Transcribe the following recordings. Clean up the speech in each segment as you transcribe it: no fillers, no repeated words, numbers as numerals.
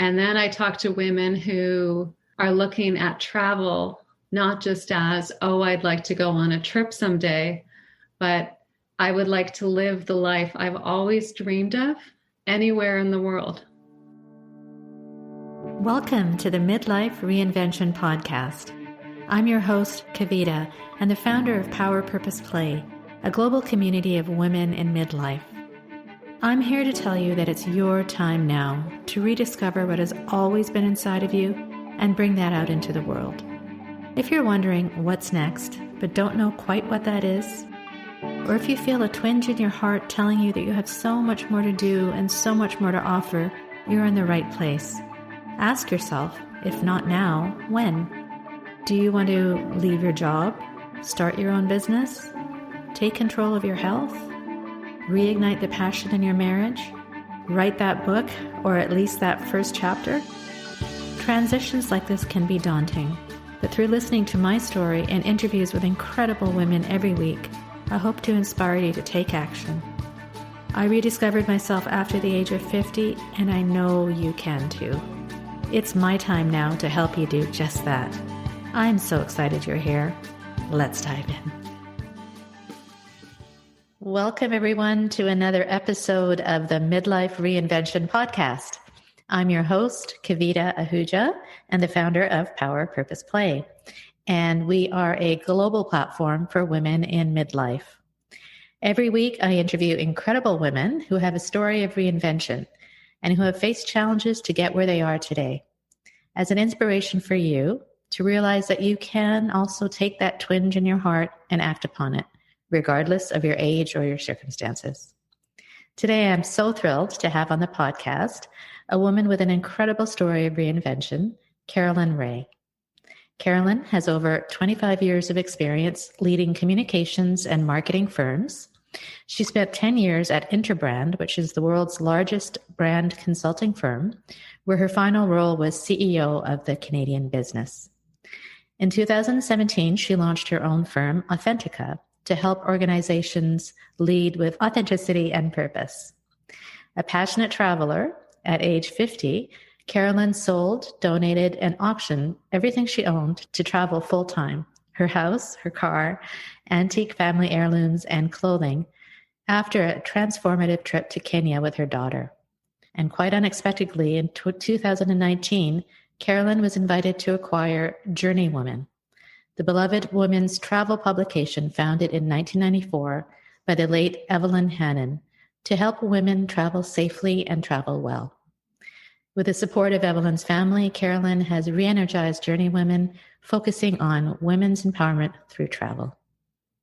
And then I talk to women who are looking at travel, not just as, oh, I'd like to go on a trip someday, but I would like to live the life I've always dreamed of anywhere in the world. Welcome to the Midlife Reinvention Podcast. I'm your host, Kavita, and the founder of Power Purpose Play, a global community of women in midlife. I'm here to tell you that it's your time now to rediscover what has always been inside of you and bring that out into the world. If you're wondering what's next, but don't know quite what that is, or if you feel a twinge in your heart telling you that you have so much more to do and so much more to offer, you're in the right place. Ask yourself, if not now, when? Do you want to leave your job, start your own business, take control of your health, reignite the passion in your marriage, write that book, or at least that first chapter? Transitions like this can be daunting, but through listening to my story and interviews with incredible women every week, I hope to inspire you to take action. I rediscovered myself after the age of 50, and I know you can too. It's my time now to help you do just that. I'm so excited you're here. Let's dive in. Welcome, everyone, to another episode of the Midlife Reinvention Podcast. I'm your host, Kavita Ahuja, and the founder of Power Purpose Play. And we are a global platform for women in midlife. Every week, I interview incredible women who have a story of reinvention and who have faced challenges to get where they are today, as an inspiration for you to realize that you can also take that twinge in your heart and act upon it, regardless of your age or your circumstances. Today, I'm so thrilled to have on the podcast a woman with an incredible story of reinvention, Carolyn Ray. Carolyn has over 25 years of experience leading communications and marketing firms. She spent 10 years at Interbrand, which is the world's largest brand consulting firm, where her final role was CEO of the Canadian business. In 2017, she launched her own firm, AUTHENTICA, to help organizations lead with authenticity and purpose. A passionate traveler, at age 50, Carolyn sold, donated, and auctioned everything she owned to travel full-time, her house, her car, antique family heirlooms, and clothing, after a transformative trip to Kenya with her daughter. And quite unexpectedly, in 2019, Carolyn was invited to acquire Journey Woman, the beloved women's travel publication founded in 1994 by the late Evelyn Hannon, to help women travel safely and travel well. With the support of Evelyn's family, Carolyn has re-energized Journey Women, focusing on women's empowerment through travel.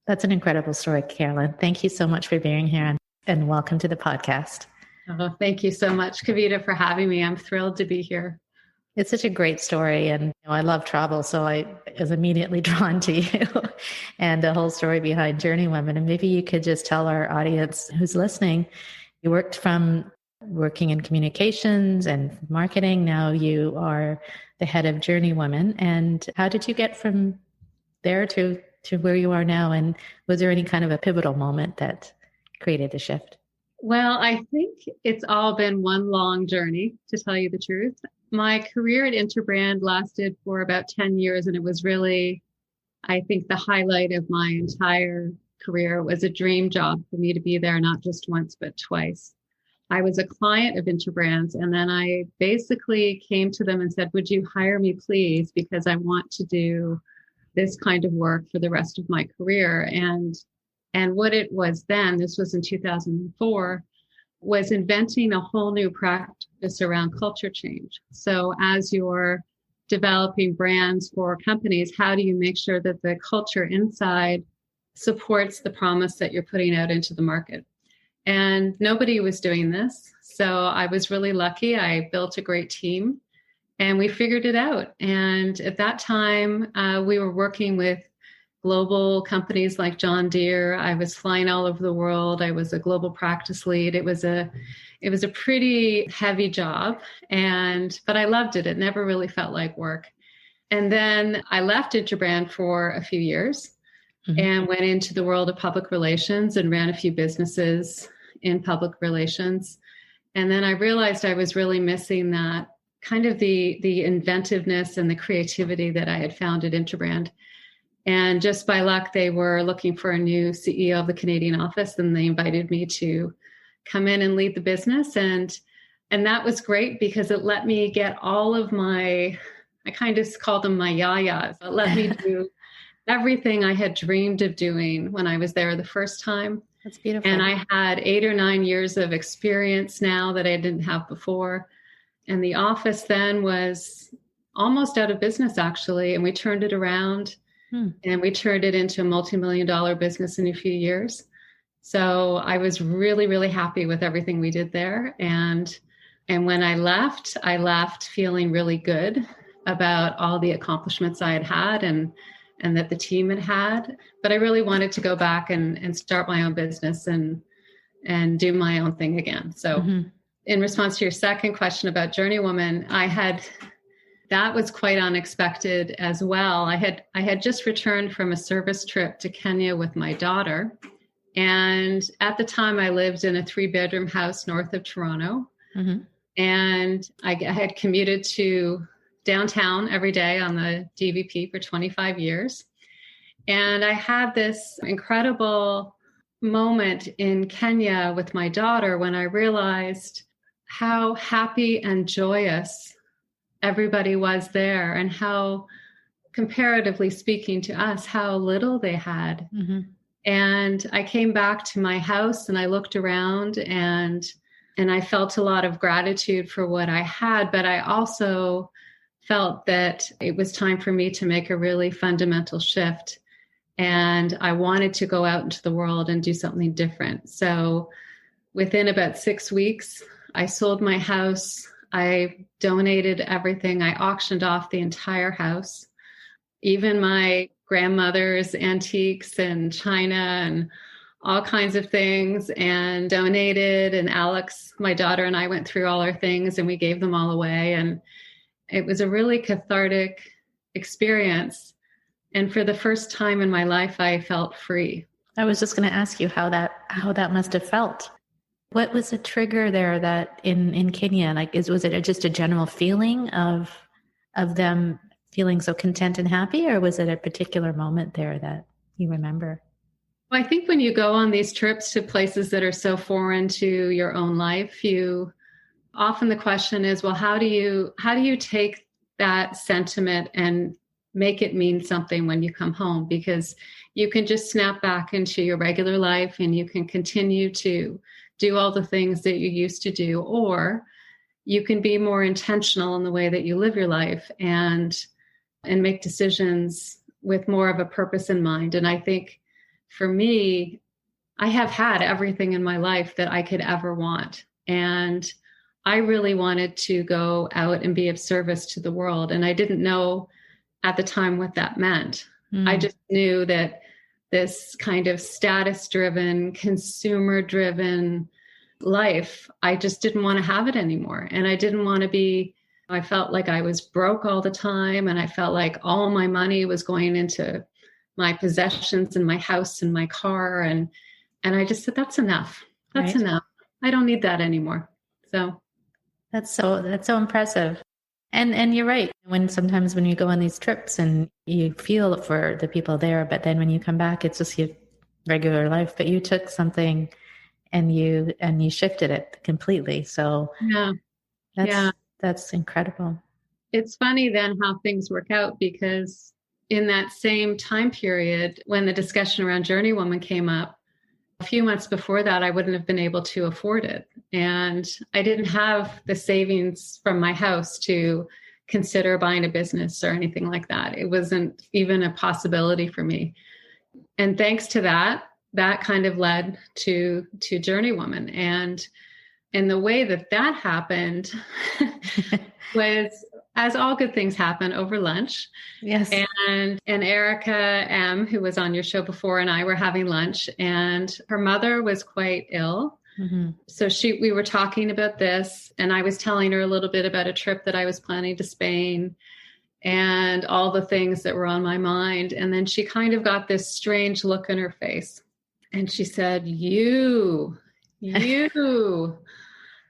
That's an incredible story, Carolyn. Thank you so much for being here and welcome to the podcast. Oh, thank you so much, Kavita, for having me. I'm thrilled to be here. It's such a great story, and I love travel, so I was immediately drawn to you and the whole story behind Journey Women. And maybe you could just tell our audience who's listening, you worked from working in communications and marketing. Now you are the head of Journey Women. And how did you get from there to where you are now? And was there any kind of a pivotal moment that created the shift? Well, I think it's all been one long journey, to tell you the truth. My career at Interbrand lasted for about 10 years, and it was really, I think, the highlight of my entire career. It was a dream job for me to be there, not just once, but twice. I was a client of Interbrand's, and then I basically came to them and said, would you hire me, please? Because I want to do this kind of work for the rest of my career. And what it was then, this was in 2004, was inventing a whole new practice around culture change. So as you're developing brands for companies, how do you make sure that the culture inside supports the promise that you're putting out into the market? And nobody was doing this. So I was really lucky. I built a great team and we figured it out. And at that time, we were working with global companies like John Deere. I was flying all over the world. I was a global practice lead. It was a pretty heavy job, but I loved it. It never really felt like work. And then I left Interbrand for a few years and went into the world of public relations and ran a few businesses in public relations. And then I realized I was really missing that kind of the inventiveness and the creativity that I had found at Interbrand. And just by luck, they were looking for a new CEO of the Canadian office, and they invited me to come in and lead the business. And that was great because it let me get all of I kind of call them my yayas. It let me do everything I had dreamed of doing when I was there the first time. That's beautiful. And I had 8 or 9 years of experience now that I didn't have before. And the office then was almost out of business, actually. And we turned it around. And we turned it into a multi-million-dollar business in a few years. So I was really, really happy with everything we did there. And when I left feeling really good about all the accomplishments I had and that the team had. But I really wanted to go back and start my own business and do my own thing again. So in response to your second question about Journeywoman, that was quite unexpected as well. I had just returned from a service trip to Kenya with my daughter. And at the time I lived in a 3-bedroom house north of Toronto. And I had commuted to downtown every day on the DVP for 25 years. And I had this incredible moment in Kenya with my daughter when I realized how happy and joyous everybody was there, and how, comparatively speaking to us, how little they had. And I came back to my house and I looked around and I felt a lot of gratitude for what I had, but I also felt that it was time for me to make a really fundamental shift. And I wanted to go out into the world and do something different. So within about 6 weeks, I sold my house. I donated everything. I auctioned off the entire house, even my grandmother's antiques and china and all kinds of things, and donated. And Alex, my daughter, and I went through all our things and we gave them all away. And it was a really cathartic experience. And for the first time in my life, I felt free. I was just going to ask you how that must have felt. What was the trigger there that in Kenya, was it just a general feeling of them feeling so content and happy, or was it a particular moment there that you remember? Well, I think when you go on these trips to places that are so foreign to your own life, often the question is, well, how do you take that sentiment and make it mean something when you come home? Because you can just snap back into your regular life and you can continue to do all the things that you used to do, or you can be more intentional in the way that you live your life and make decisions with more of a purpose in mind. And I think for me, I have had everything in my life that I could ever want. And I really wanted to go out and be of service to the world. And I didn't know at the time what that meant. I just knew that this kind of status-driven, consumer-driven life, I just didn't want to have it anymore. And I didn't want to I felt like I was broke all the time. And I felt like all my money was going into my possessions and my house and my car. And I just said, that's enough. That's enough. I don't need that anymore. So that's so impressive. And you're right. Sometimes when you go on these trips and you feel for the people there, but then when you come back, it's just your regular life. But you took something and you shifted it completely. So that's incredible. It's funny then how things work out, because in that same time period, when the discussion around Journeywoman came up, a few months before that, I wouldn't have been able to afford it. And I didn't have the savings from my house to consider buying a business or anything like that. It wasn't even a possibility for me. And thanks to that kind of led to Journeywoman. And the way that happened was, as all good things happen, over lunch. Yes. And Erica M., who was on your show before, and I were having lunch, and her mother was quite ill. So we were talking about this, and I was telling her a little bit about a trip that I was planning to Spain and all the things that were on my mind. And then she kind of got this strange look in her face. And she said, you.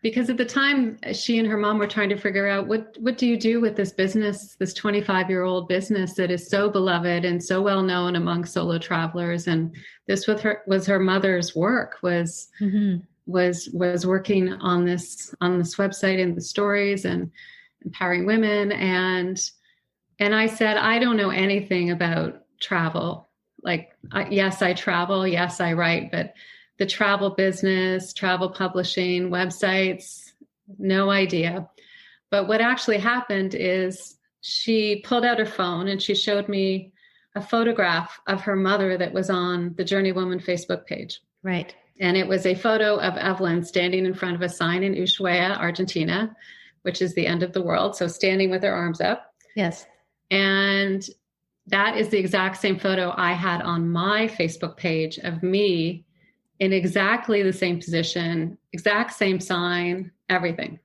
because at the time she and her mom were trying to figure out what do you do with this business, this 25-year-old business that is so beloved and so well known among solo travelers. And this was her mother's work, was working on this website and the stories and empowering women. And I said, I don't know anything about travel. Like, yes, I travel. Yes, I write, but the travel business, travel publishing, websites, no idea. But what actually happened is she pulled out her phone and she showed me a photograph of her mother that was on the Journey Woman Facebook page. Right. And it was a photo of Evelyn standing in front of a sign in Ushuaia, Argentina, which is the end of the world. So standing with her arms up. Yes. And that is the exact same photo I had on my Facebook page of me in exactly the same position, exact same sign, everything.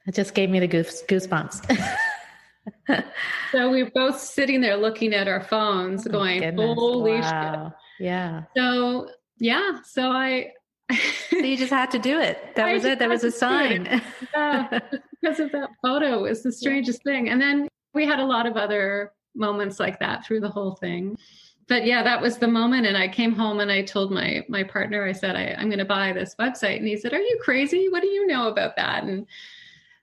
It just gave me the goosebumps. So we were both sitting there looking at our phones going, goodness. Holy wow. Shit. Yeah. So so you just had to do it. That was it. There was a sign. Yeah, because of that photo. It was the strangest thing. And then we had a lot of other moments like that through the whole thing. But yeah, that was the moment. And I came home and I told my partner, I said, I'm going to buy this website. And he said, are you crazy? What do you know about that? And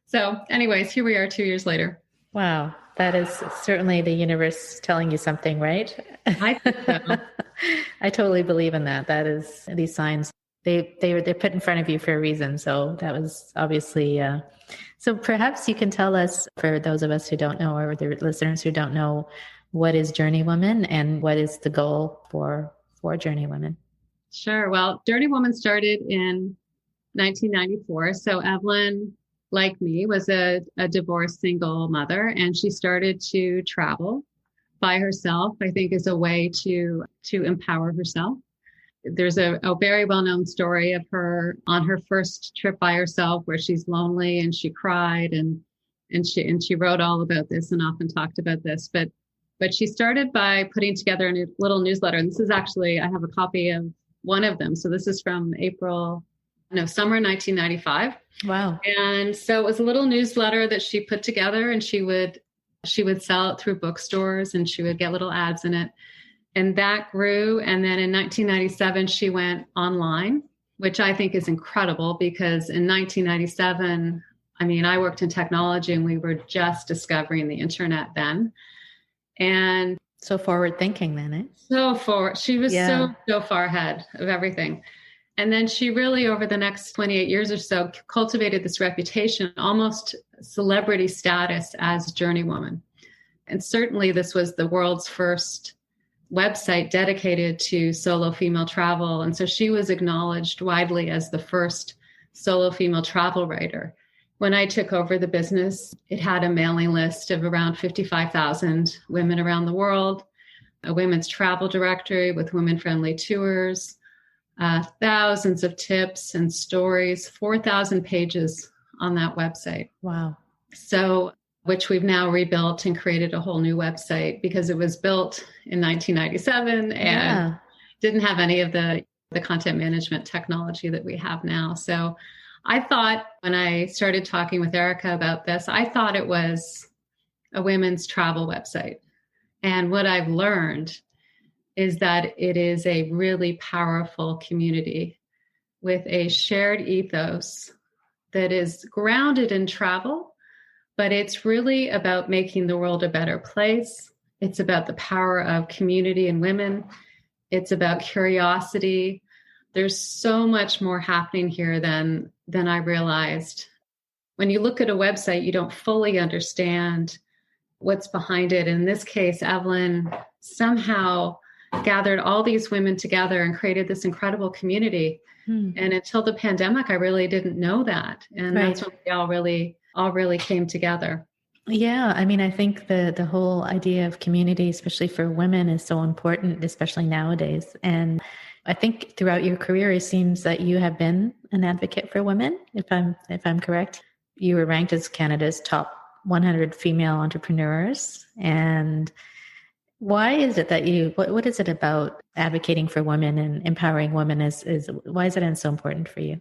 so anyways, here we are 2 years later. Wow. That is certainly the universe telling you something, right? I think so. I totally believe in that. That is, these signs, they're put in front of you for a reason. So that was obviously, so perhaps you can tell us, for those of us who don't know, or the listeners who don't know, what is Journey Woman and what is the goal for Journey Woman? Sure. Well, Journey Woman started in 1994. So Evelyn, like me, was a divorced single mother, and she started to travel by herself, I think, as a way to empower herself. There's a very well-known story of her on her first trip by herself where she's lonely and she cried and she wrote all about this and often talked about this. But she started by putting together a little newsletter. And this is actually, I have a copy of one of them. So this is from summer 1995. Wow. And so it was a little newsletter that she put together, and she would sell it through bookstores and she would get little ads in it. And that grew. And then in 1997, she went online, which I think is incredible because in 1997, I worked in technology and we were just discovering the internet then. And so forward thinking then, eh? So forward. She was so far ahead of everything. And then she really, over the next 28 years or so, cultivated this reputation, almost celebrity status as Journey Woman. And certainly this was the world's first website dedicated to solo female travel. And so she was acknowledged widely as the first solo female travel writer. When I took over the business, it had a mailing list of around 55,000 women around the world, a women's travel directory with women-friendly tours, thousands of tips and stories, 4,000 pages on that website. Wow. So, which we've now rebuilt and created a whole new website because it was built in 1997 and didn't have any of the content management technology that we have now. So I thought when I started talking with Erica about this, I thought it was a women's travel website. And what I've learned is that it is a really powerful community with a shared ethos that is grounded in travel, but it's really about making the world a better place. It's about the power of community and women. It's about curiosity. There's so much more happening here than I realized. When you look at a website, you don't fully understand what's behind it. In this case, Evelyn somehow gathered all these women together and created this incredible community. And until the pandemic, I really didn't know that. And that's when we all really came together. Yeah. I think the whole idea of community, especially for women, is so important, especially nowadays. And I think throughout your career, it seems that you have been an advocate for women. If I'm correct, you were ranked as Canada's top 100 female entrepreneurs. And why is it that what is it about advocating for women and empowering women is why is it so important for you?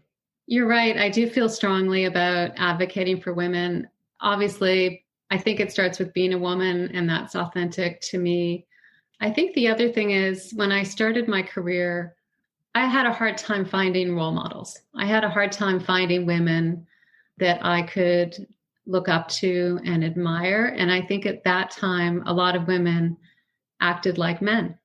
You're right. I do feel strongly about advocating for women. Obviously, I think it starts with being a woman, and that's authentic to me. I think the other thing is when I started my career, I had a hard time finding role models. I had a hard time finding women that I could look up to and admire. And I think at that time, a lot of women acted like men.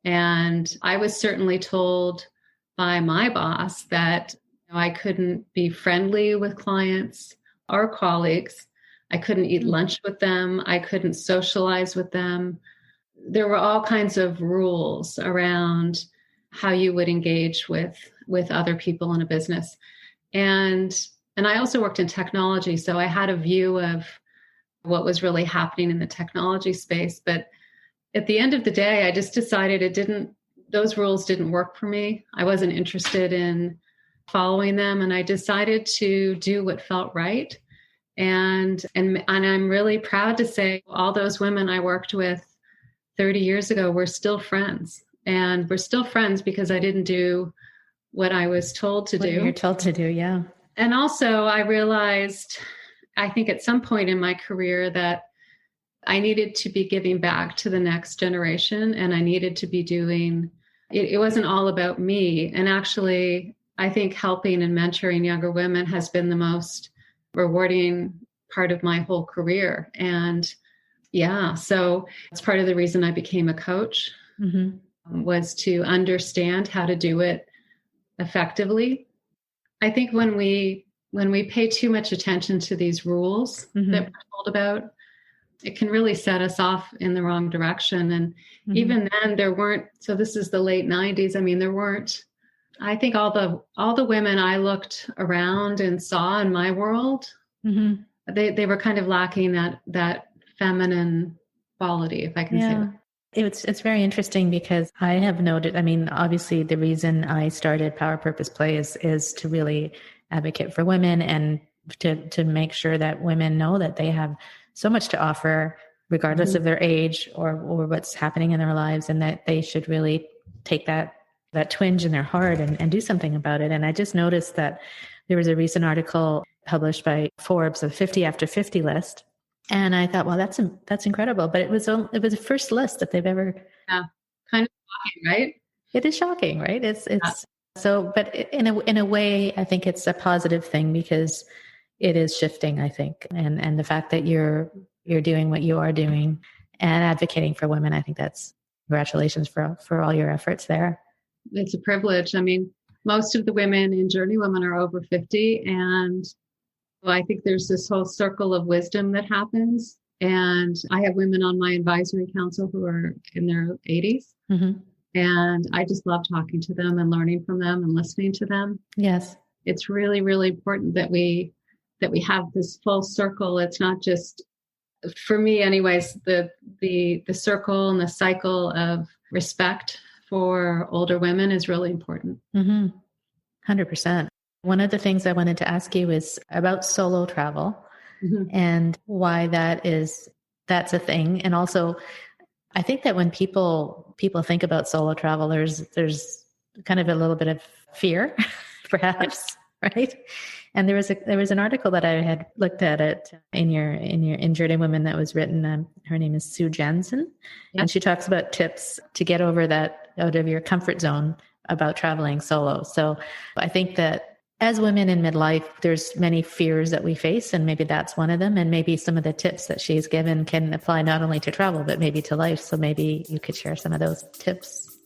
And I was certainly told by my boss that I couldn't be friendly with clients or colleagues. I couldn't eat lunch with them. I couldn't socialize with them. There were all kinds of rules around how you would engage with other people in a business. And I also worked in technology, so I had a view of what was really happening in the technology space. But at the end of the day, I just decided those rules didn't work for me. I wasn't interested in following them. And I decided to do what felt right. And I'm really proud to say all those women I worked with 30 years ago, we're still friends. And we're still friends because I didn't do what I was told to do. What you're told to do, yeah. And also I realized, I think at some point in my career, that I needed to be giving back to the next generation, and I needed to be doing, it wasn't all about me. And actually, I think helping and mentoring younger women has been the most rewarding part of my whole career. And yeah, so it's part of the reason I became a coach, was to understand how to do it effectively. I think when we pay too much attention to these rules that we're told about, it can really set us off in the wrong direction. And even then there weren't, so this is the late 90s. I mean, there weren't, I think all the women I looked around and saw in my world, they were kind of lacking that feminine quality, if I can say that. It's very interesting because I have noted, I mean, obviously the reason I started Power Purpose Play is to really advocate for women and to make sure that women know that they have so much to offer regardless of their age or what's happening in their lives, and that they should really take that twinge in their heart and do something about it. And I just noticed that there was a recent article published by Forbes, a 50 after 50 list. And I thought, well, that's incredible. But it was the first list that they've ever. Yeah, kind of shocking, right? It is shocking, right? It's so, but in a way, I think it's a positive thing because it is shifting, I think, and the fact that you're doing what you are doing and advocating for women, I think that's congratulations for all your efforts there. It's a privilege. I mean, most of the women in Journey Women are over 50, and I think there's this whole circle of wisdom that happens. And I have women on my advisory council who are in their 80s. And I just love talking to them and learning from them and listening to them. Yes. It's really, really important that we have this full circle. It's not just, for me anyways, the circle and the cycle of respect for older women is really important. 100%. One of the things I wanted to ask you is about solo travel and why that's a thing. And also, I think that when people think about solo travel, there's kind of a little bit of fear, perhaps, right? And there was an article that I had looked at it in Journey Women that was written. Her name is Sue Jansen, and she talks about tips to get over that out of your comfort zone about traveling solo. So I think that as women in midlife, there's many fears that we face, and maybe that's one of them. And maybe some of the tips that she's given can apply not only to travel, but maybe to life. So maybe you could share some of those tips.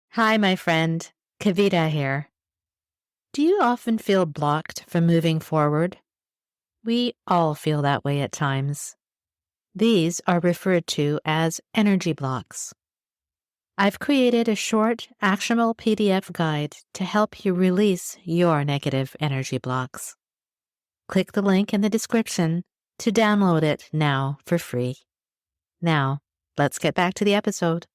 Hi, my friend. Kavita here. Do you often feel blocked from moving forward? We all feel that way at times. These are referred to as energy blocks. I've created a short, actionable PDF guide to help you release your negative energy blocks. Click the link in the description to download it now for free. Now, let's get back to the episode.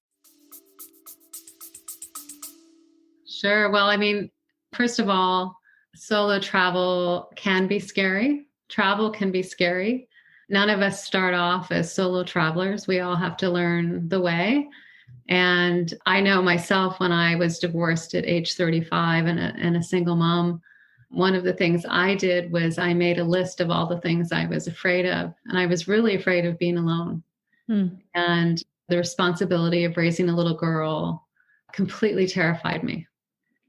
Sure. Well, I mean, first of all, solo travel can be scary. Travel can be scary. None of us start off as solo travelers. We all have to learn the way. And I know myself, when I was divorced at age 35 and a single mom, one of the things I did was I made a list of all the things I was afraid of. And I was really afraid of being alone. And the responsibility of raising a little girl completely terrified me.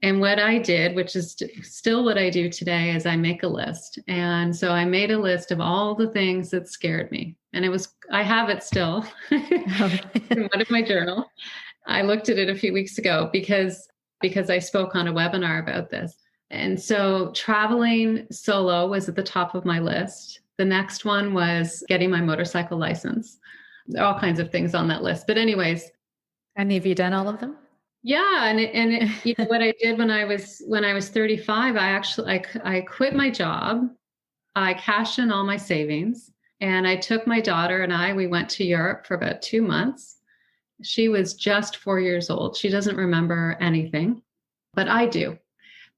And what I did, which is still what I do today, is I make a list. And so I made a list of all the things that scared me. And I have it still in one of my journal. I looked at it a few weeks ago because I spoke on a webinar about this. And so traveling solo was at the top of my list. The next one was getting my motorcycle license. There are all kinds of things on that list. But anyways. And have you done all of them? Yeah. And you know, what I did when I was 35, I quit my job. I cashed in all my savings, and I took my daughter and we went to Europe for about 2 months. She was just 4 years old. She doesn't remember anything, but I do,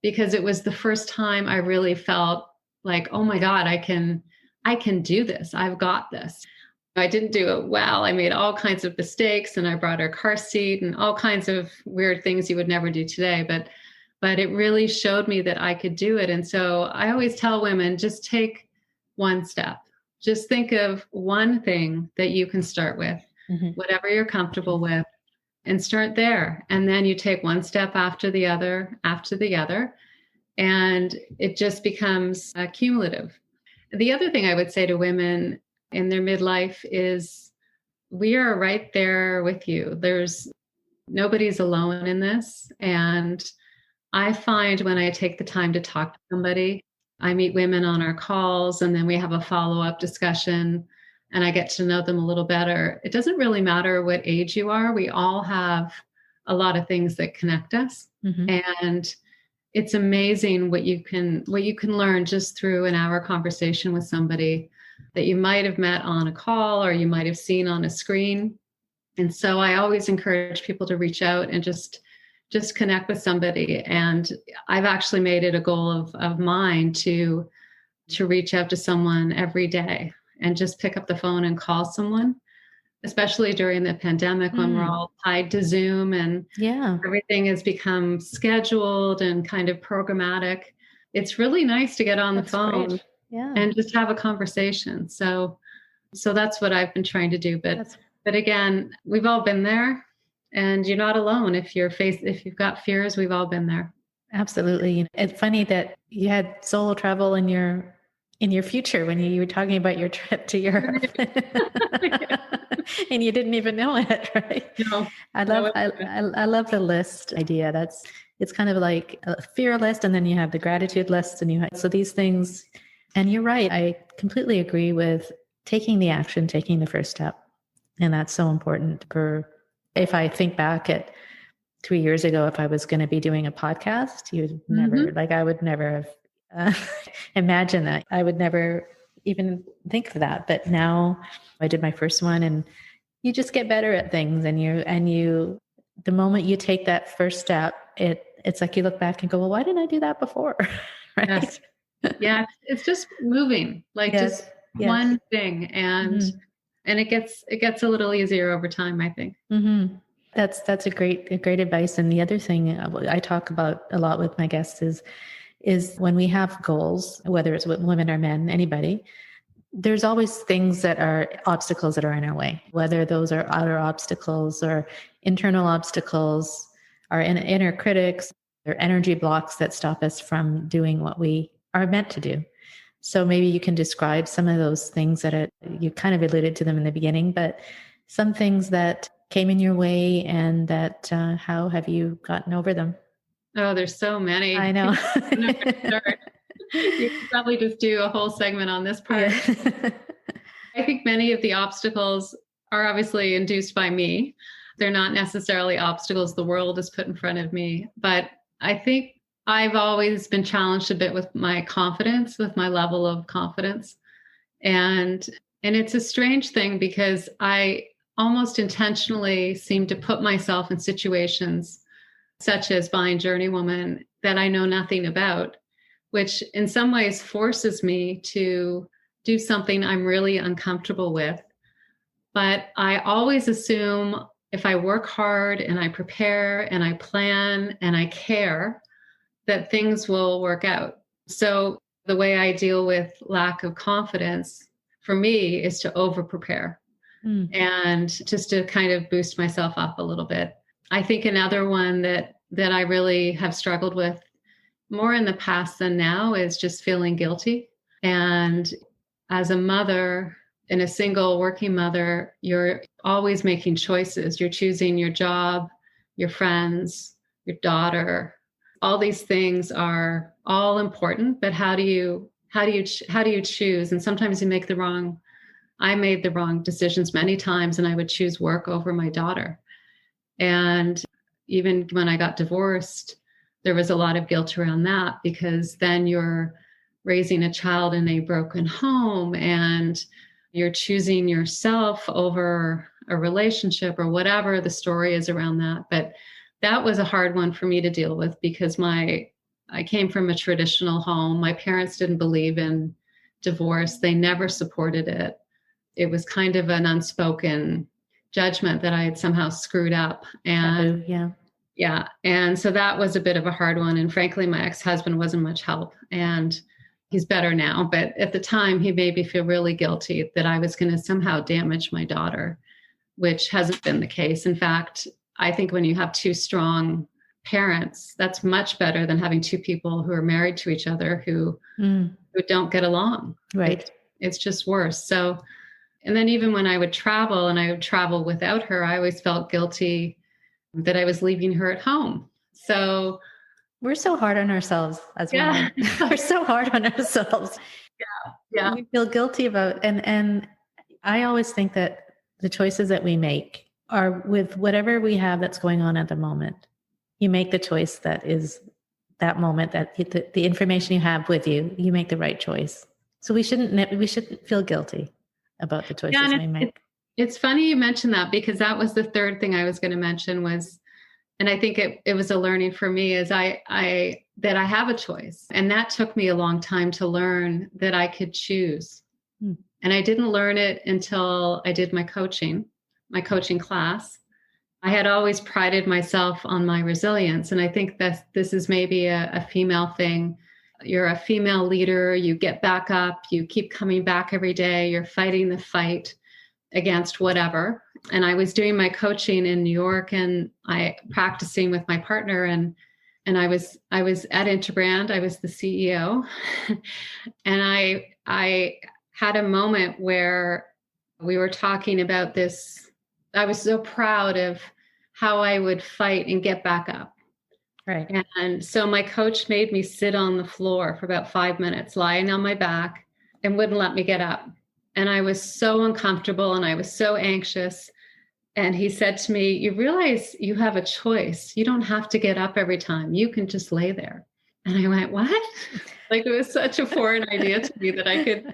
because it was the first time I really felt like, oh my God, I can do this. I've got this. I didn't do it well. I made all kinds of mistakes, and I brought her car seat and all kinds of weird things you would never do today. But it really showed me that I could do it. And so I always tell women, just take one step. Just think of one thing that you can start with, whatever you're comfortable with, and start there. And then you take one step after the other, and it just becomes cumulative. The other thing I would say to women in their midlife is, we are right there with you. Nobody's alone in this. And I find when I take the time to talk to somebody, I meet women on our calls, and then we have a follow-up discussion, and I get to know them a little better. It doesn't really matter what age you are. We all have a lot of things that connect us. And it's amazing what you can learn just through an hour conversation with somebody that you might have met on a call or you might have seen on a screen. And so I always encourage people to reach out and just connect with somebody. And I've actually made it a goal of mine to reach out to someone every day and just pick up the phone and call someone, especially during the pandemic when we're all tied to Zoom and everything has become scheduled and kind of programmatic. It's really nice to get on the phone and just have a conversation. So that's what I've been trying to do. But again, we've all been there, and you're not alone. If you've got fears, we've all been there. Absolutely. It's funny that you had solo travel in your future when you were talking about your trip to Europe. And you didn't even know it, right? No. I love the list idea. It's kind of like a fear list, and then you have the gratitude list, and so these things. And you're right. I completely agree with taking the action, taking the first step. And that's so important. If I think back at 3 years ago, if I was going to be doing a podcast, I would never have imagined that. I would never even think of that. But now I did my first one, and you just get better at things. And the moment you take that first step, it's like you look back and go, well, why didn't I do that before? Right? Yes. Yeah. It's just moving, just one thing. And it gets a little easier over time, I think. That's a great advice. And the other thing I talk about a lot with my guests is when we have goals, whether it's with women or men, anybody, there's always things that are obstacles that are in our way, whether those are outer obstacles or internal obstacles, our inner critics, or energy blocks that stop us from doing what we are meant to do. So maybe you can describe some of those things you kind of alluded to them in the beginning, but some things that came in your way, and that how have you gotten over them? Oh, there's so many. I know. You could probably just do a whole segment on this part. Yeah. I think many of the obstacles are obviously induced by me. They're not necessarily obstacles the world has put in front of me, but I think I've always been challenged a bit with my confidence, with my level of confidence. And it's a strange thing, because I almost intentionally seem to put myself in situations such as buying Journeywoman that I know nothing about, which in some ways forces me to do something I'm really uncomfortable with. But I always assume if I work hard and I prepare and I plan and I care, that things will work out. So the way I deal with lack of confidence for me is to over prepare and just to kind of boost myself up a little bit. I think another one that I really have struggled with more in the past than now is just feeling guilty. And as a mother and a single working mother, you're always making choices. You're choosing your job, your friends, your daughter. All these things are all important, but how do you choose? And sometimes you make I made the wrong decisions many times, and I would choose work over my daughter. And even when I got divorced, there was a lot of guilt around that, because then you're raising a child in a broken home and you're choosing yourself over a relationship or whatever the story is around that. But that was a hard one for me to deal with, because I came from a traditional home. My parents didn't believe in divorce. They never supported it. It was kind of an unspoken judgment that I had somehow screwed up. And yeah. And so that was a bit of a hard one. And frankly, my ex-husband wasn't much help, and he's better now. But at the time, he made me feel really guilty that I was going to somehow damage my daughter, which hasn't been the case. In fact, I think when you have two strong parents, that's much better than having two people who are married to each other who don't get along. Right. It's just worse. So, and then even when I would travel and I would travel without her, I always felt guilty that I was leaving her at home. So we're so hard on ourselves as women. We're so hard on ourselves. Yeah. We feel guilty about, and I always think that the choices that we make are with whatever we have that's going on at the moment. You make the choice that is that moment, that the information you have with you, you make the right choice. So we shouldn't feel guilty about the choices we make. It's funny you mentioned that, because that was the third thing I was going to mention was, and I think it was a learning for me, is that I have a choice. And that took me a long time to learn that I could choose. And I didn't learn it until I did my coaching class. I had always prided myself on my resilience. And I think that this is maybe a female thing. You're a female leader, you get back up, you keep coming back every day, you're fighting the fight against whatever. And I was doing my coaching in New York, and I practicing with my partner, and I was at Interbrand. I was the CEO. And I had a moment where we were talking about this. I was so proud of how I would fight and get back up. Right. And so my coach made me sit on the floor for about 5 minutes, lying on my back, and wouldn't let me get up. And I was so uncomfortable and I was so anxious. And he said to me, "You realize you have a choice. You don't have to get up every time. You can just lay there." And I went, "What?" Like, it was such a foreign idea to me that I could,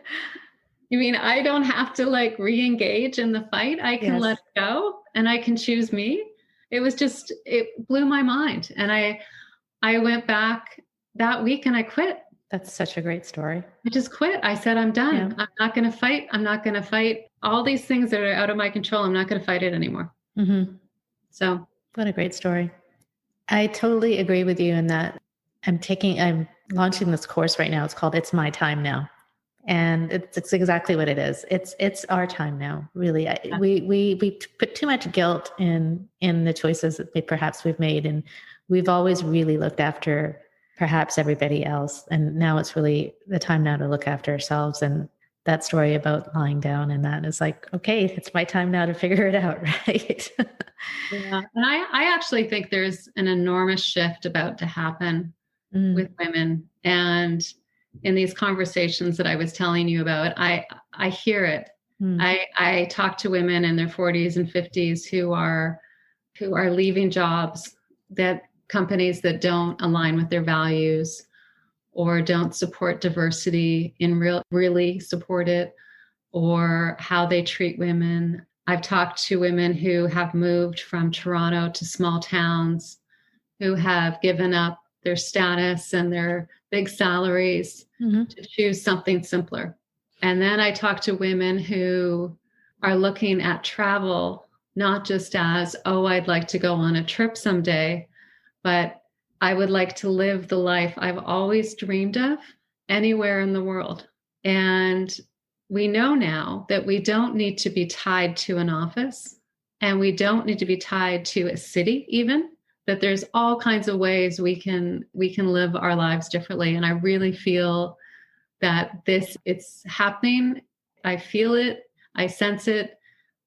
you mean I don't have to like re-engage in the fight? I can let it go and I can choose me. It blew my mind. And I went back that week and I quit. That's such a great story. I just quit. I said, I'm done. Yeah. I'm not going to fight. I'm not going to fight all these things that are out of my control. I'm not going to fight it anymore. Mm-hmm. So what a great story. I totally agree with you in that. I'm launching this course right now. It's called It's My Time Now. And it's exactly what it is. It's our time now, really. Yeah. We put too much guilt in the choices that perhaps we've made. And we've always really looked after perhaps everybody else. And now it's really the time now to look after ourselves. And that story about lying down and that is like, okay, it's my time now to figure it out, right? Yeah. And I actually think there's an enormous shift about to happen with women. And in these conversations that I was telling you about, I hear it. I talk to women in their 40s and 50s who are leaving jobs, that companies that don't align with their values or don't support diversity really support it, or how they treat women. I've talked to women who have moved from Toronto to small towns, who have given up their status and their big salaries to choose something simpler. And then I talk to women who are looking at travel not just as, oh, I'd like to go on a trip someday, but I would like to live the life I've always dreamed of anywhere in the world. And we know now that we don't need to be tied to an office, and we don't need to be tied to a city even, that there's all kinds of ways we can live our lives differently. And I really feel that it's happening. I feel it, I sense it,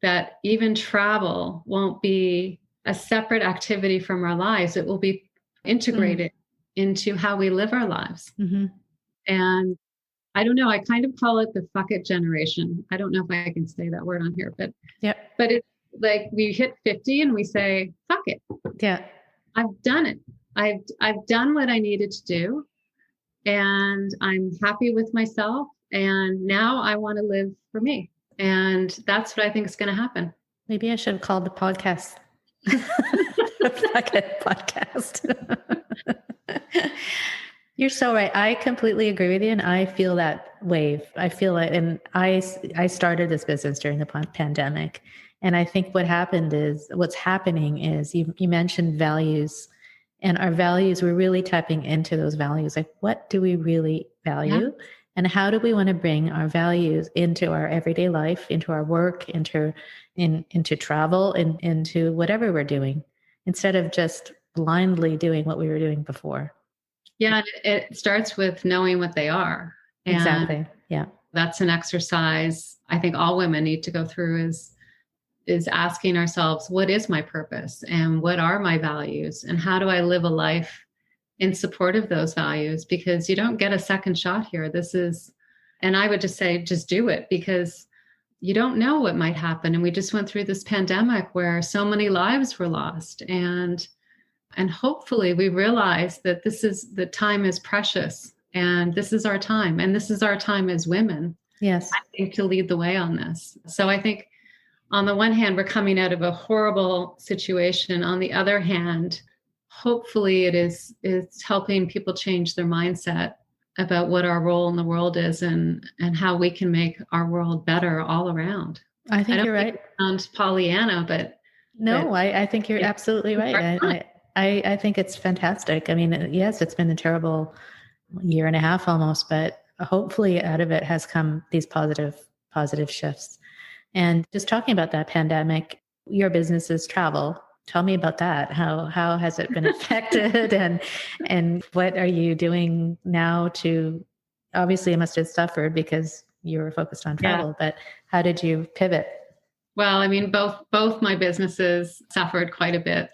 that even travel won't be a separate activity from our lives. It will be integrated into how we live our lives. Mm-hmm. And I don't know, I kind of call it the fuck it generation. I don't know if I can say that word on here, but it's like we hit 50 and we say, fuck it. Yeah. I've done it. I've done what I needed to do, and I'm happy with myself. And now I want to live for me. And that's what I think is going to happen. Maybe I should have called the podcast the Fuck It podcast. You're so right. I completely agree with you. And I feel that wave. I feel it. And I started this business during the pandemic. And I think what's happening is you mentioned values, and our values, we're really tapping into those values. Like, what do we really value? Yeah. And how do we want to bring our values into our everyday life, into our work, into travel, and into whatever we're doing, instead of just blindly doing what we were doing before. Yeah, it starts with knowing what they are. And exactly. Yeah. That's an exercise I think all women need to go through, is asking ourselves, what is my purpose and what are my values, and how do I live a life in support of those values? Because you don't get a second shot here. And I would just say, just do it, because you don't know what might happen. And we just went through this pandemic where so many lives were lost. And hopefully we realize that the time is precious, and this is our time. And this is our time as women. Yes. I think, to lead the way on this. So I think on the one hand, we're coming out of a horrible situation. On the other hand, hopefully it's helping people change their mindset about what our role in the world is, and how we can make our world better all around. I think you're right. Sounds Pollyanna, but no, I think you're absolutely right. I think it's fantastic. I mean, yes, it's been a terrible year and a half almost, but hopefully out of it has come these positive shifts. And just talking about that pandemic, your business is travel. Tell me about that. How has it been affected, and what are you doing now to? Obviously, it must have suffered because you were focused on travel. Yeah. But how did you pivot? Well, I mean, both my businesses suffered quite a bit.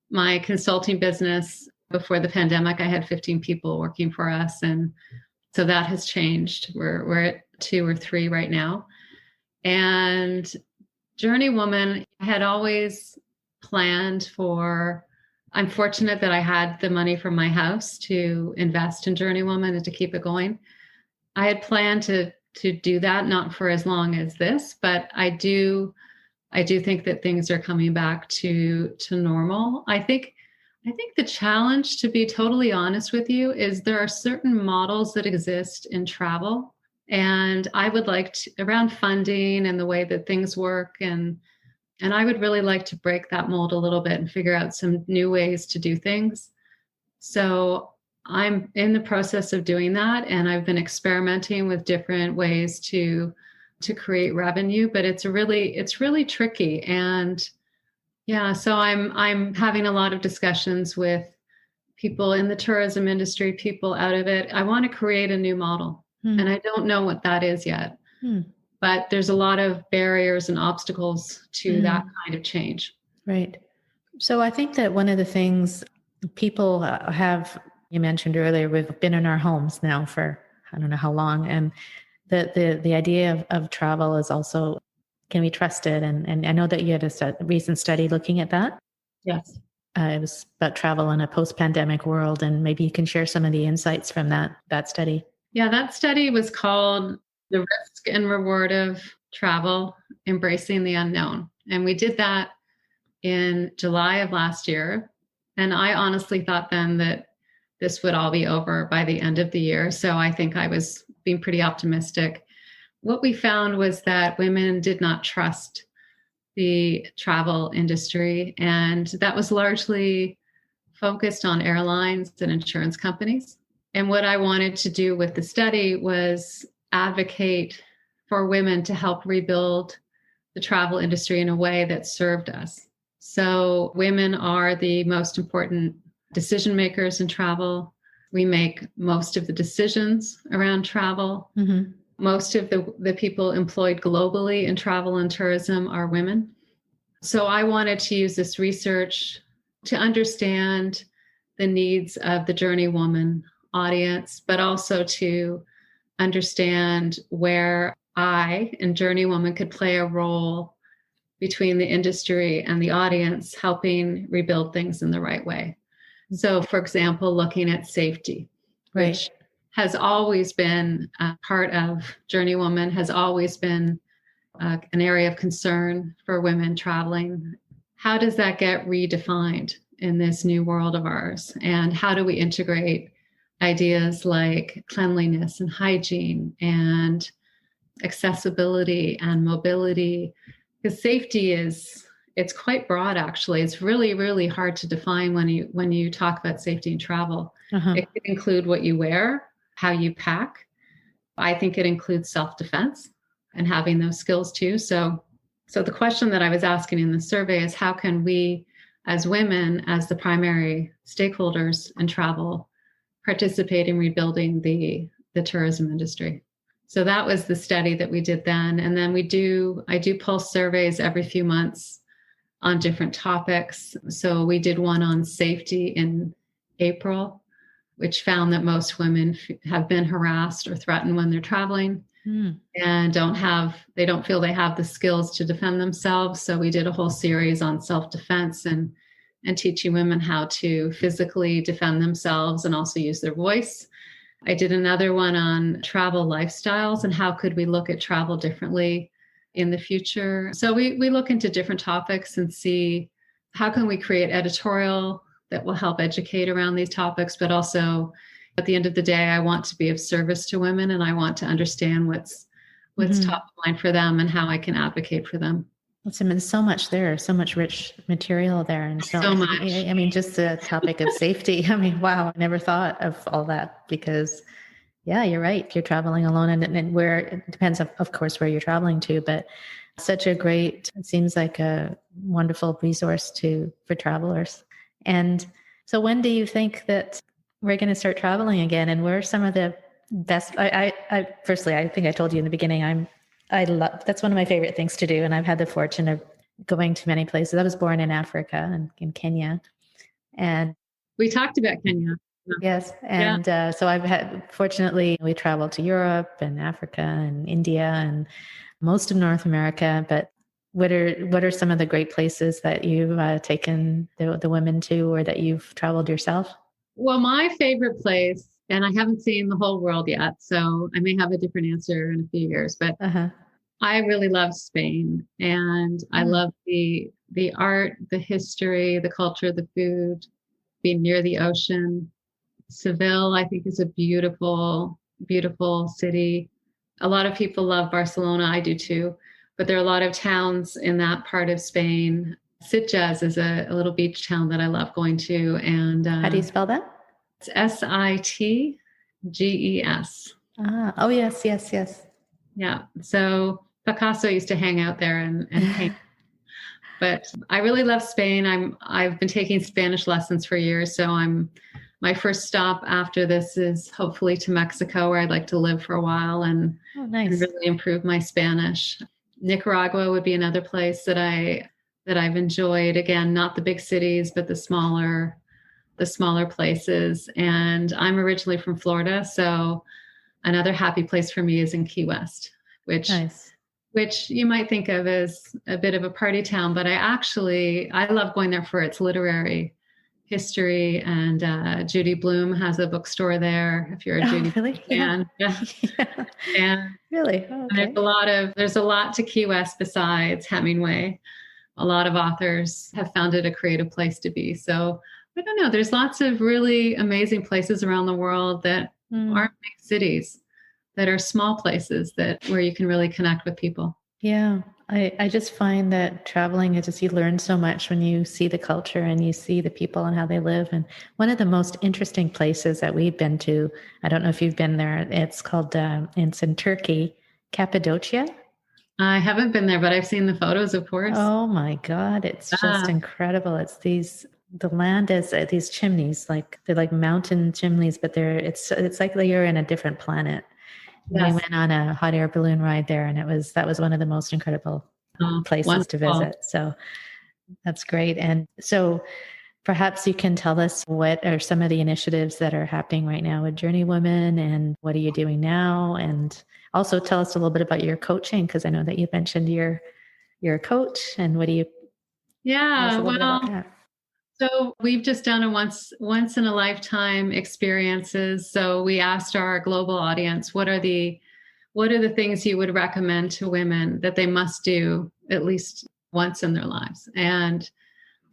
My consulting business, before the pandemic, I had 15 people working for us, and so that has changed. We're at 2 or 3 right now. And Journey Woman, I had always planned for. I'm fortunate that I had the money from my house to invest in Journey Woman and to keep it going. I had planned to do that, not for as long as this, but I do think that things are coming back to normal. I think the challenge, to be totally honest with you, is there are certain models that exist in travel. And I would like to, around funding and the way that things work, and I would really like to break that mold a little bit and figure out some new ways to do things. So I'm in the process of doing that, and I've been experimenting with different ways to create revenue, but it's really tricky. And yeah, so I'm having a lot of discussions with people in the tourism industry, people out of it. I want to create a new model. And I don't know what that is yet, but there's a lot of barriers and obstacles to that kind of change. Right. So I think that one of the things people have, you mentioned earlier, we've been in our homes now for, I don't know how long. And the idea of travel is also, can we trust it? And I know that you had a recent study looking at that. Yes. It was about travel in a post-pandemic world. And maybe you can share some of the insights from that study. Yeah, that study was called The Risk and Reward of Travel, Embracing the Unknown. And we did that in July of last year. And I honestly thought then that this would all be over by the end of the year. So I think I was being pretty optimistic. What we found was that women did not trust the travel industry. And that was largely focused on airlines and insurance companies. And what I wanted to do with the study was advocate for women to help rebuild the travel industry in a way that served us. So women are the most important decision makers in travel. We make most of the decisions around travel. Mm-hmm. Most of the people employed globally in travel and tourism are women. So I wanted to use this research to understand the needs of the journey woman audience, but also to understand where I and journey woman could play a role between the industry and the audience, helping rebuild things in the right way. So, for example, looking at safety, which has always been a part of Journey Woman, has always been an area of concern for women traveling. How does that get redefined in this new world of ours? And how do we integrate ideas like cleanliness and hygiene and accessibility and mobility? Because safety it's quite broad, actually. It's really, really hard to define when you talk about safety in travel. Uh-huh. It could include what you wear, how you pack. I think it includes self-defense and having those skills too. So the question that I was asking in the survey is, how can we as women, as the primary stakeholders in travel, participate in rebuilding the tourism industry? So that was the study that we did then. And then I do pulse surveys every few months on different topics. So we did one on safety in April, which found that most women have been harassed or threatened when they're traveling and they don't feel they have the skills to defend themselves. So we did a whole series on self-defense and teaching women how to physically defend themselves and also use their voice. I did another one on travel lifestyles and how could we look at travel differently in the future. So we look into different topics and see how can we create editorial that will help educate around these topics, but also at the end of the day, I want to be of service to women and I want to understand what's top of mind for them and how I can advocate for them. There's so much there, so much rich material there. And so much. I mean, just the topic of safety. I mean, wow, I never thought of all that because, yeah, you're right. You're traveling alone and where it depends, of course, where you're traveling to, but it seems like a wonderful resource for travelers. And so when do you think that we're going to start traveling again? And where are some of the best, firstly, I think I told you in the beginning, that's one of my favorite things to do. And I've had the fortune of going to many places. I was born in Africa and in Kenya. And we talked about Kenya. Yes. And so fortunately, we traveled to Europe and Africa and India and most of North America. But what are some of the great places that you've taken the women to or that you've traveled yourself? Well, my favorite place, and I haven't seen the whole world yet, so I may have a different answer in a few years, but I really love Spain. And I love the art, the history, the culture, the food, being near the ocean. Seville, I think, is a beautiful, beautiful city. A lot of people love Barcelona. I do too. But there are a lot of towns in that part of Spain. Sitges is a little beach town that I love going to. And how do you spell that? It's Sitges. Oh, yes. Yeah. So Picasso used to hang out there and paint. But I really love Spain. I've been taking Spanish lessons for years. So my first stop after this is hopefully to Mexico, where I'd like to live for a while and really improve my Spanish. Nicaragua would be another place that I've enjoyed. Again, not the big cities, but the smaller places. And I'm originally from Florida, so another happy place for me is in Key West, which you might think of as a bit of a party town, but I love going there for its literary history. And Judy Blume has a bookstore there. If you're a Judy fan, and really, and there's a lot to Key West besides Hemingway. A lot of authors have found it a creative place to be. So I don't know. There's lots of really amazing places around the world that aren't big cities, that are small places where you can really connect with people. Yeah. I just find that traveling is just, you learn so much when you see the culture and you see the people and how they live. And one of the most interesting places that we've been to, I don't know if you've been there, it's called, it's in Turkey, Cappadocia. I haven't been there, but I've seen the photos, of course. Oh my God, it's just incredible. It's the land is these chimneys, like they're like mountain chimneys, but it's like you're in a different planet. Yes. We went on a hot air balloon ride there, and that was one of the most incredible places wonderful. To visit. So that's great. And so perhaps you can tell us what are some of the initiatives that are happening right now with Journey Women, and what are you doing now? And also tell us a little bit about your coaching, because I know that you mentioned you're a coach, and what do you? Yeah, well, so we've just done a once in a lifetime experiences. So we asked our global audience, what are the things you would recommend to women that they must do at least once in their lives? And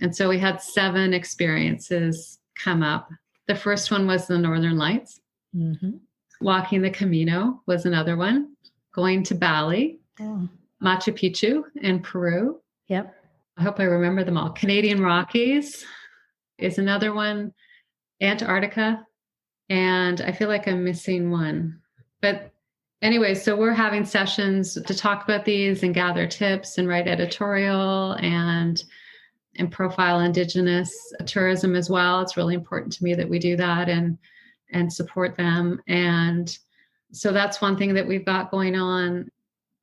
so we had 7 experiences come up. The first one was the Northern Lights. Mm-hmm. Walking the Camino was another one. Going to Bali, Machu Picchu in Peru. Yep. I hope I remember them all. Canadian Rockies is another one. Antarctica. And I feel like I'm missing one. But anyway, so we're having sessions to talk about these and gather tips and write editorial and profile Indigenous tourism as well. It's really important to me that we do that and support them. And so that's one thing that we've got going on.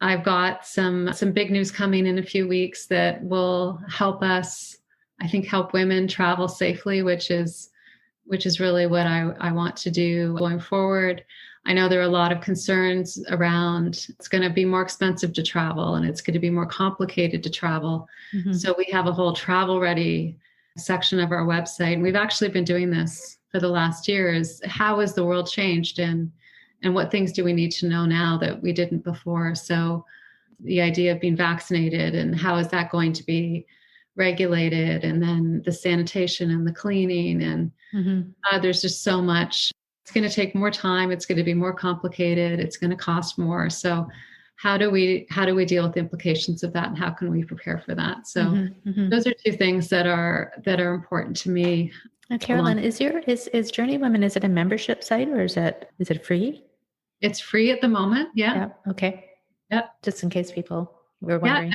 I've got some big news coming in a few weeks that will help us, I think, help women travel safely, which is really what I want to do going forward. I know there are a lot of concerns around it's going to be more expensive to travel and it's going to be more complicated to travel. Mm-hmm. So we have a whole travel ready section of our website. And we've actually been doing this for the last years. How has the world changed, and what things do we need to know now that we didn't before? So the idea of being vaccinated, and how is that going to be regulated, and then the sanitation and the cleaning, and there's just so much. It's going to take more time. It's going to be more complicated. It's going to cost more. So how do we deal with the implications of that, and how can we prepare for that? So those are 2 things that are important to me. Now, Carolyn, is Journey Women, is it a membership site, or is it free? It's free at the moment. Yeah. Okay. Yep. Just in case people were wondering.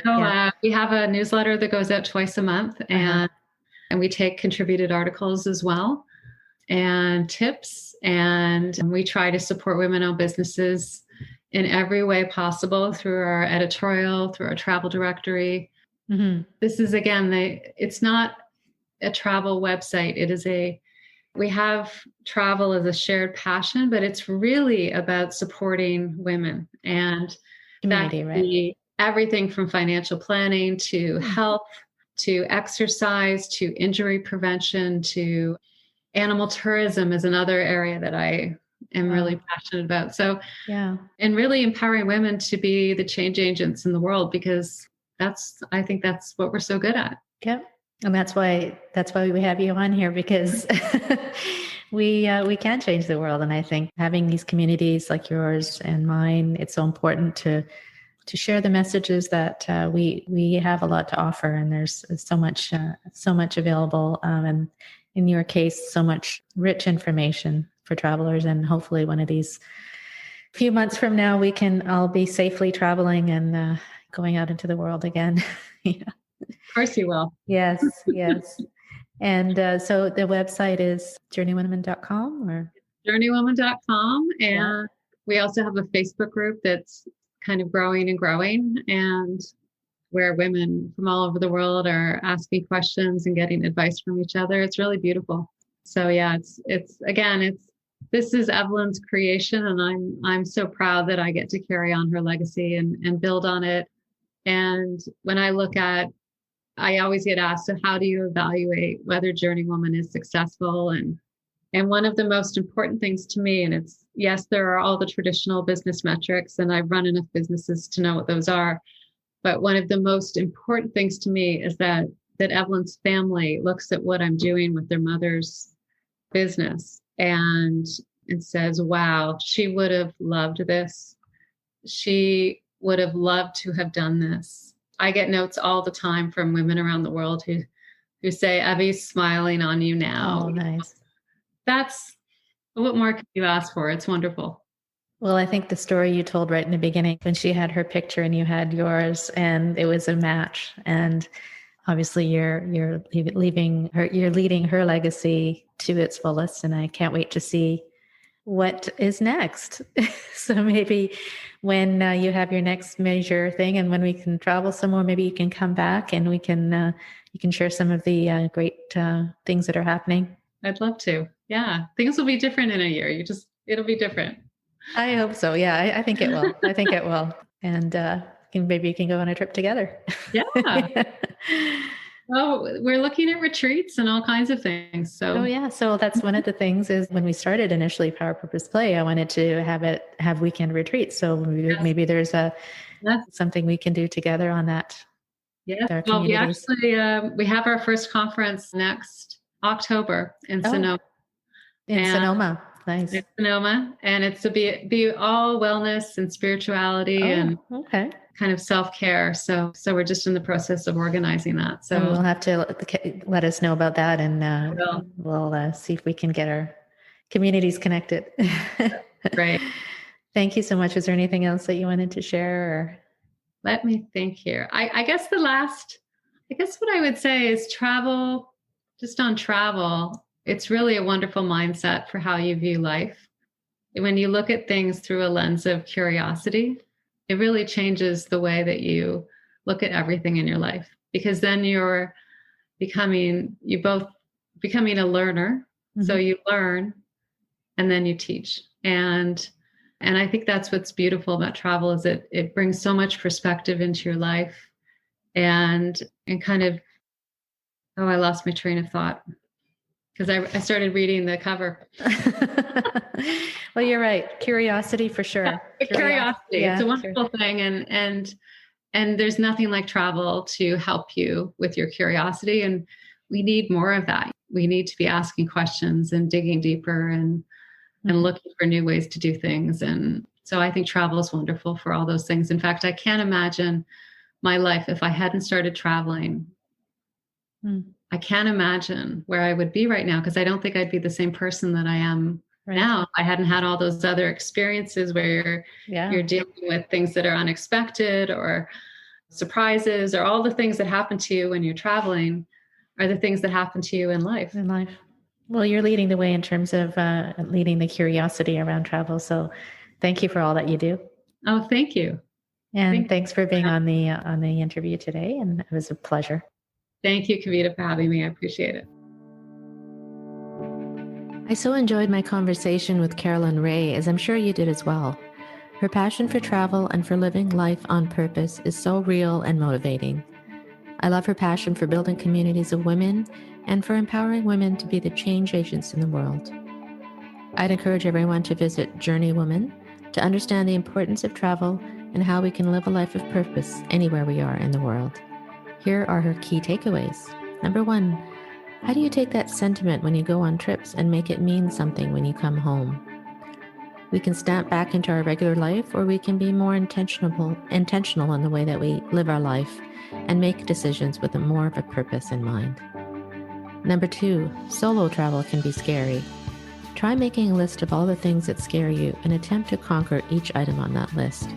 We have a newsletter that goes out twice a month, and we take contributed articles as well, and tips, and we try to support women-owned businesses in every way possible through our editorial, through our travel directory. Mm-hmm. This is, again, it's not a travel website. We have travel as a shared passion, but it's really about supporting women and community, right? Everything from financial planning to health, to exercise, to injury prevention, to animal tourism is another area that I am really passionate about. So, and really empowering women to be the change agents in the world, because I think that's what we're so good at. Yep. And that's why we have you on here, because we can change the world. And I think having these communities like yours and mine, it's so important to share the messages that we have a lot to offer, and there's so much available. And in your case, so much rich information for travelers. And hopefully one of these few months from now, we can all be safely traveling and going out into the world again. Yeah. Of course you will. Yes. And so the website is journeywomen.com or? Journeywoman.com. And we also have a Facebook group that's kind of growing, and where women from all over the world are asking questions and getting advice from each other. It's really beautiful. So this is Evelyn's creation, and I'm so proud that I get to carry on her legacy and build on it. And when I look at, I always get asked, so how do you evaluate whether Journey Woman is successful? And one of the most important things to me, and it's, yes, there are all the traditional business metrics, and I've run enough businesses to know what those are. But one of the most important things to me is that Evelyn's family looks at what I'm doing with their mother's business and says, wow, she would have loved this. She would have loved to have done this. I get notes all the time from women around the world who say, Abby's smiling on you now. Oh, nice. That's what more can you ask for? It's wonderful. Well, I think the story you told right in the beginning, when she had her picture and you had yours, and it was a match, and obviously you're leaving her, you're leading her legacy to its fullest, and I can't wait to see what is next. So maybe when you have your next major thing, and when we can travel somewhere, maybe you can come back and we can you can share some of the great things that are happening. I'd love to. Yeah, things will be different in a year. It'll be different. I hope so. Yeah, I think it will. I think it will. And maybe you can go on a trip together. Yeah. Well, we're looking at retreats and all kinds of things. So, oh yeah. So that's one of the things is when we started initially Power Purpose Play, I wanted to have weekend retreats. So maybe there's something we can do together on that. Yeah. Well, we have our first conference next October in Sonoma. In Sonoma. Nice. In Sonoma. And it's to be all wellness and spirituality and kind of self-care. So we're just in the process of organizing that. So we'll have to let us know about that, and we'll see if we can get our communities connected. Great. Thank you so much. Was there anything else that you wanted to share? Or? Let me think here. I guess what I would say is travel, just on travel, it's really a wonderful mindset for how you view life. When you look at things through a lens of curiosity, it really changes the way that you look at everything in your life, because then you're becoming a learner. Mm-hmm. So you learn and then you teach. And I think that's what's beautiful about travel is it brings so much perspective into your life and kind of, I lost my train of thought because I started reading the cover. Well, you're right. Curiosity for sure. Yeah, curiosity. Yeah, it's a wonderful thing. And there's nothing like travel to help you with your curiosity. And we need more of that. We need to be asking questions and digging deeper and looking for new ways to do things. And so I think travel is wonderful for all those things. In fact, I can't imagine my life if I hadn't started traveling. I can't imagine where I would be right now, because I don't think I'd be the same person that I am now if I hadn't had all those other experiences where you're dealing with things that are unexpected or surprises, or all the things that happen to you when you're traveling are the things that happen to you in life. Well, you're leading the way in terms of leading the curiosity around travel. So thank you for all that you do. Oh, thank you. And thanks for being on the interview today. And it was a pleasure. Thank you, Kavita, for having me. I appreciate it. I so enjoyed my conversation with Carolyn Ray, as I'm sure you did as well. Her passion for travel and for living life on purpose is so real and motivating. I love her passion for building communities of women and for empowering women to be the change agents in the world. I'd encourage everyone to visit Journey Woman to understand the importance of travel and how we can live a life of purpose anywhere we are in the world. Here are her key takeaways. Number 1, how do you take that sentiment when you go on trips and make it mean something when you come home? We can snap back into our regular life, or we can be more intentional in the way that we live our life and make decisions with more of a purpose in mind. Number 2, solo travel can be scary. Try making a list of all the things that scare you and attempt to conquer each item on that list.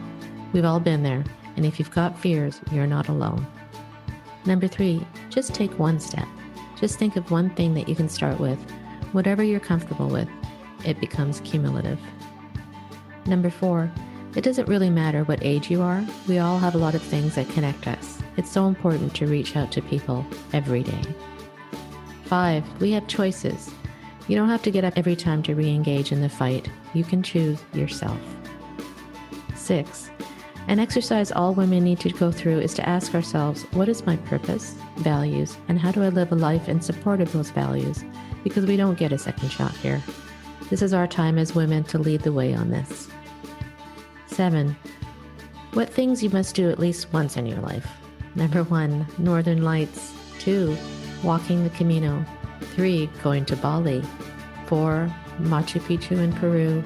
We've all been there, and if you've got fears, you're not alone. Number 3, just take one step. Just think of one thing that you can start with. Whatever you're comfortable with, it becomes cumulative. Number 4, it doesn't really matter what age you are. We all have a lot of things that connect us. It's so important to reach out to people every day. 5, we have choices. You don't have to get up every time to re-engage in the fight. You can choose yourself. 6, an exercise all women need to go through is to ask ourselves, what is my purpose, values, and how do I live a life in support of those values? Because we don't get a second shot here. This is our time as women to lead the way on this. 7, what things you must do at least once in your life. Number 1, Northern Lights. 2, walking the Camino. 3, going to Bali. 4, Machu Picchu in Peru.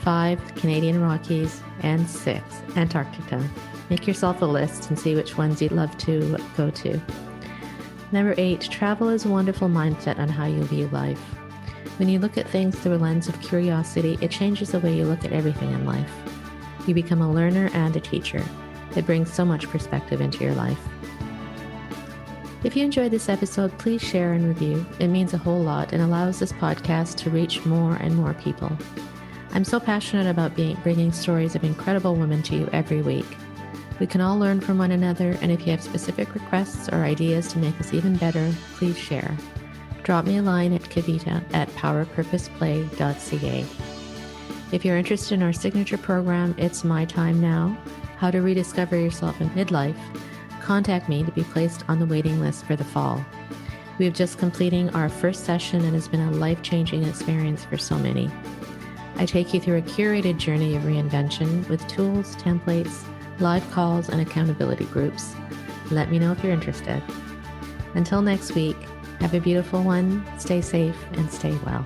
5, Canadian Rockies, and 6, Antarctica. Make yourself a list and see which ones you'd love to go to. Number 8, travel is a wonderful mindset on how you view life. When you look at things through a lens of curiosity, it changes the way you look at everything in life. You become a learner and a teacher. It brings so much perspective into your life. If you enjoyed this episode, please share and review. It means a whole lot and allows this podcast to reach more and more people. I'm so passionate about bringing stories of incredible women to you every week. We can all learn from one another, and if you have specific requests or ideas to make us even better, please share. Drop me a line at kavita@powerpurposeplay.ca. If you're interested in our signature program, It's My Time Now, How to Rediscover Yourself in Midlife, contact me to be placed on the waiting list for the fall. We have just completing our first session and it's been a life-changing experience for so many. I take you through a curated journey of reinvention with tools, templates, live calls, and accountability groups. Let me know if you're interested. Until next week, have a beautiful one, stay safe, and stay well.